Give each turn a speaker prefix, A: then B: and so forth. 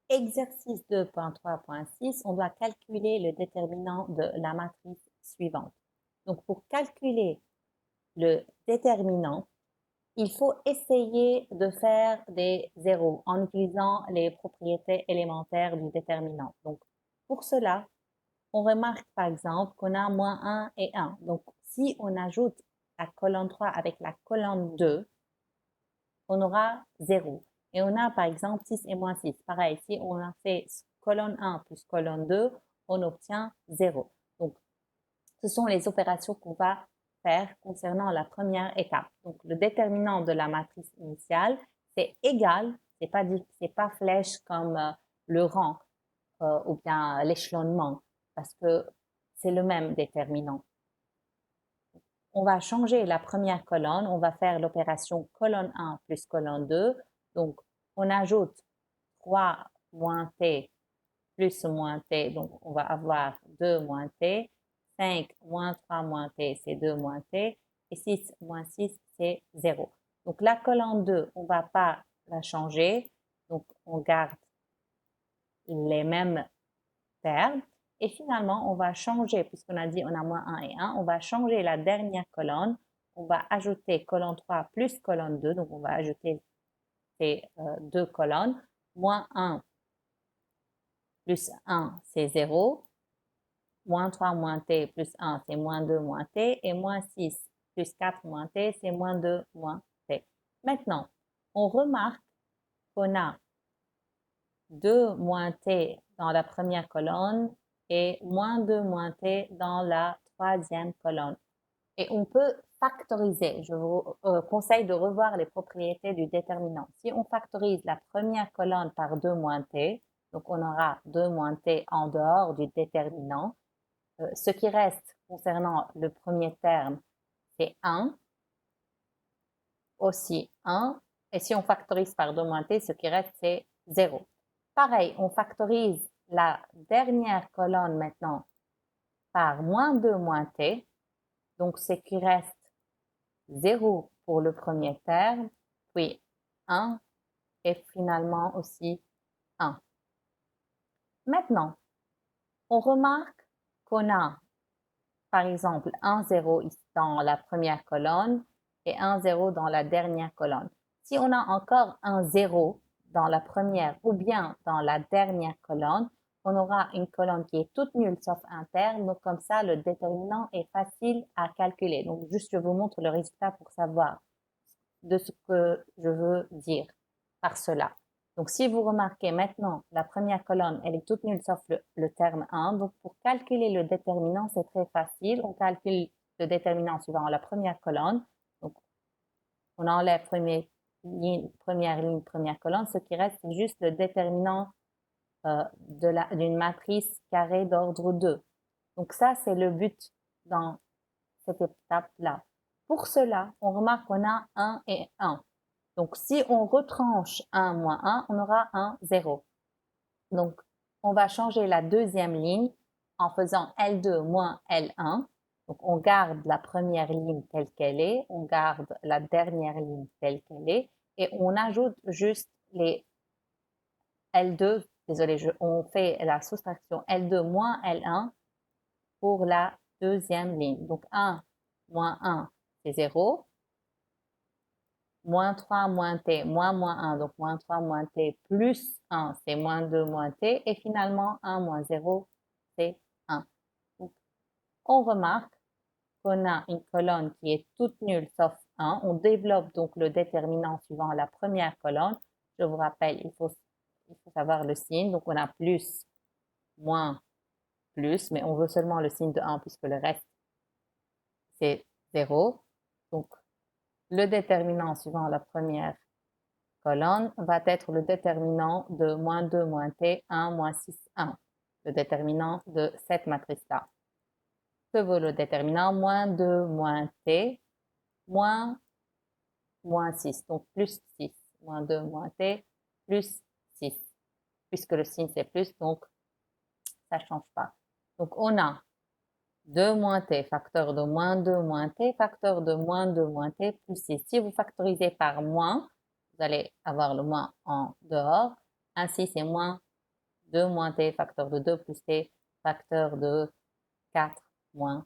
A: Exercice 2.3.6, on doit calculer le déterminant de la matrice suivante. Donc, pour calculer le déterminant, il faut essayer de faire des zéros en utilisant les propriétés élémentaires du déterminant. Donc, pour cela, on remarque par exemple qu'on a moins 1 et 1. Donc, si on ajoute la colonne 3 avec la colonne 2, on aura 0. Et on a par exemple 6 et moins 6. Pareil, si on a fait colonne 1 plus colonne 2, on obtient 0. Donc, ce sont les opérations qu'on va faire concernant la première étape. Donc, le déterminant de la matrice initiale, c'est égal, c'est pas flèche comme le rang ou bien l'échelonnement, parce que c'est le même déterminant. On va changer la première colonne, on va faire l'opération colonne 1 plus colonne 2. Donc, on ajoute 3 moins t plus moins t, donc on va avoir 2 moins t. 5 moins 3 moins t, c'est 2 moins t. Et 6 moins 6, c'est 0. Donc, la colonne 2, on ne va pas la changer. Donc, on garde les mêmes termes. Et finalement, on va changer, puisqu'on a dit on a moins 1 et 1, on va changer la dernière colonne. On va ajouter colonne 3 plus colonne 2. Donc, on va ajouter ces deux colonnes. Moins 1 plus 1, c'est 0. Moins 3 moins t plus 1, c'est moins 2 moins t. Et moins 6 plus 4 moins t, c'est moins 2 moins t. Maintenant, on remarque qu'on a 2 moins t dans la première colonne et moins 2 moins t dans la troisième colonne. Et on peut factoriser. Je vous conseille de revoir les propriétés du déterminant. Si on factorise la première colonne par 2 moins t, donc on aura 2 moins t en dehors du déterminant. Ce qui reste concernant le premier terme, c'est 1, aussi 1. Et si on factorise par 2 moins t, ce qui reste, c'est 0. Pareil, on factorise la dernière colonne maintenant par moins 2 moins t. Donc, ce qui reste 0 pour le premier terme, puis 1 et finalement aussi 1. Maintenant, on remarque qu'on a, par exemple, 1, 0 dans la première colonne et 1, 0 dans la dernière colonne. Si on a encore un 0 dans la première ou bien dans la dernière colonne, on aura une colonne qui est toute nulle sauf un terme. Donc, comme ça, le déterminant est facile à calculer. Donc, juste, je vous montre le résultat pour savoir de ce que je veux dire par cela. Donc, si vous remarquez maintenant, la première colonne, elle est toute nulle sauf le terme 1. Donc, pour calculer le déterminant, c'est très facile. On calcule le déterminant suivant la première colonne. Donc, on enlève première ligne, première colonne. Ce qui reste, c'est juste le déterminant d'une matrice carrée d'ordre 2. Donc, ça, c'est le but dans cette étape-là. Pour cela, on remarque qu'on a 1 et 1. Donc, si on retranche 1 moins 1, on aura un 0. Donc, on va changer la deuxième ligne en faisant L2 moins L1. Donc, on garde la première ligne telle qu'elle est, on garde la dernière ligne telle qu'elle est, et on ajoute juste les L2, désolé, on fait la soustraction L2 moins L1 pour la deuxième ligne. Donc, 1 moins 1, c'est 0. Moins 3 moins t, moins 1, donc moins 3 moins t plus 1, c'est moins 2 moins t, et finalement 1 moins 0, c'est 1. Donc, on remarque qu'on a une colonne qui est toute nulle sauf 1. On développe donc le déterminant suivant la première colonne. Je vous rappelle, il faut savoir le signe. Donc, on a plus, moins, plus, mais on veut seulement le signe de 1 puisque le reste, c'est 0. Donc, le déterminant suivant la première colonne va être le déterminant de moins 2 moins t, 1 moins 6, 1. Le déterminant de cette matrice-là. Que vaut le déterminant? Moins 2 moins t, moins 6. Donc plus 6. Moins 2 moins t, plus 6. Puisque le signe c'est plus, donc ça ne change pas. Donc on a 2 moins t, facteur de moins 2 moins t, facteur de moins 2 moins t, plus 6. Si vous factorisez par moins, vous allez avoir le moins en dehors. Ainsi, c'est moins 2 moins t, facteur de 2 plus t, facteur de 4 moins